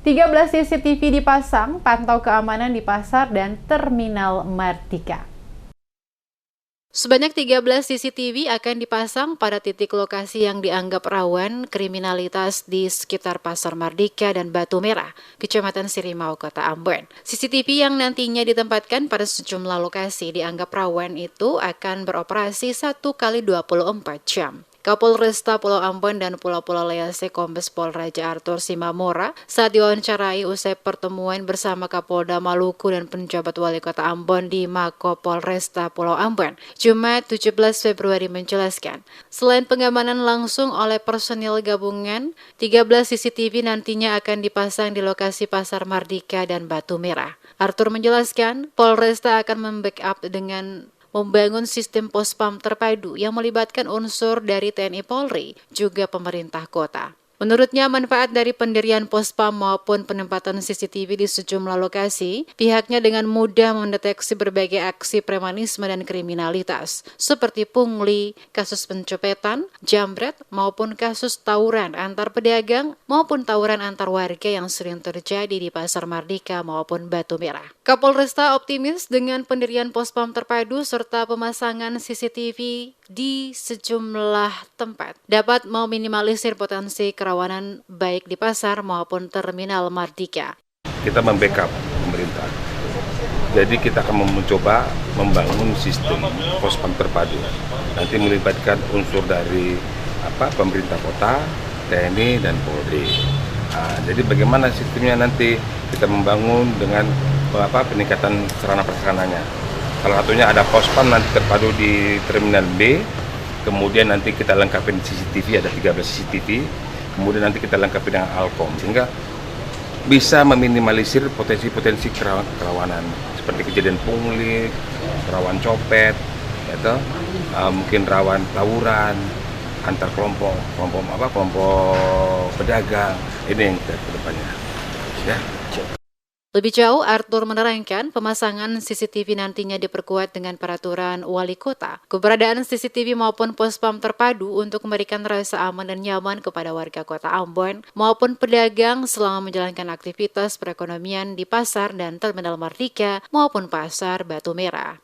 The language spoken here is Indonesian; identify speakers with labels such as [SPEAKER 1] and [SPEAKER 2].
[SPEAKER 1] 13 CCTV dipasang, pantau keamanan di pasar dan terminal Mardika. Sebanyak 13 CCTV akan dipasang pada titik lokasi yang dianggap rawan kriminalitas di sekitar Pasar Mardika dan Batu Merah, Kecamatan Sirimau, Kota Ambon. CCTV yang nantinya ditempatkan pada sejumlah lokasi dianggap rawan itu akan beroperasi 1 kali 24 jam. Kapolresta Pulau Ambon dan Pulau-Pulau Lease Kombes Pol Raja Arthur Simamora saat diwawancarai usai pertemuan bersama Kapolda Maluku dan penjabat wali kota Ambon di Mako Polresta Pulau Ambon, Jumat 17 Februari menjelaskan, selain pengamanan langsung oleh personil gabungan, 13 CCTV nantinya akan dipasang di lokasi Pasar Mardika dan Batu Merah. Arthur menjelaskan, Polresta akan membackup dengan membangun sistem pospam terpadu yang melibatkan unsur dari TNI Polri, juga pemerintah kota. Menurutnya, manfaat dari pendirian pospam maupun penempatan CCTV di sejumlah lokasi, pihaknya dengan mudah mendeteksi berbagai aksi premanisme dan kriminalitas, seperti pungli, kasus pencopetan, jambret, maupun kasus tawuran antar pedagang maupun tawuran antar warga yang sering terjadi di Pasar Mardika maupun Batu Merah. Kapolresta optimis dengan pendirian pospam terpadu serta pemasangan CCTV di sejumlah tempat dapat meminimalisir potensi kerawanan baik di pasar maupun terminal Mardika.
[SPEAKER 2] Kita membackup pemerintah. Jadi kita akan mencoba membangun sistem pospam terpadu. Nanti melibatkan unsur dari pemerintah kota, TNI dan Polri. Jadi bagaimana sistemnya nanti kita membangun dengan peningkatan sarana prasarananya. Salah satunya ada pospam nanti terpadu di Terminal B, kemudian nanti kita lengkapi CCTV, ada 13 CCTV, kemudian nanti kita lengkapi dengan Alkom, sehingga bisa meminimalisir potensi-potensi kerawanan, seperti kejadian pungli, rawan copet, mungkin rawan tawuran antar kelompok pedagang. Ini yang kita ke depannya. Ya.
[SPEAKER 1] Lebih jauh, Arthur menerangkan pemasangan CCTV nantinya diperkuat dengan peraturan wali kota. Keberadaan CCTV maupun pospam terpadu untuk memberikan rasa aman dan nyaman kepada warga kota Ambon maupun pedagang selama menjalankan aktivitas perekonomian di pasar dan terminal Mardika maupun pasar Batu Merah.